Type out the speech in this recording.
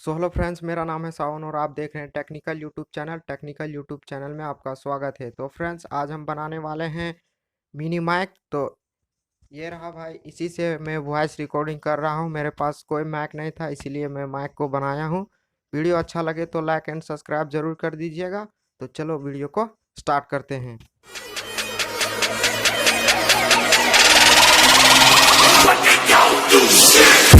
So hello friends, मेरा नाम है सावन और आप देख रहे हैं technical YouTube channel. Technical YouTube channel में आपका स्वागत है। तो फ्रेंड्स, आज हम बनाने वाले हैं मिनी माइक। तो ये रहा भाई, इसी से मैं वॉइस रिकॉर्डिंग कर रहा हूँ। मेरे पास कोई माइक नहीं था, इसीलिए मैं माइक को बनाया हूँ। वीडियो अच्छा लगे तो लाइक एंड सब्सक्राइब जरूर कर दीजिएगा। तो चलो वीडियो को स्टार्ट करते हैं। What they don't do shit.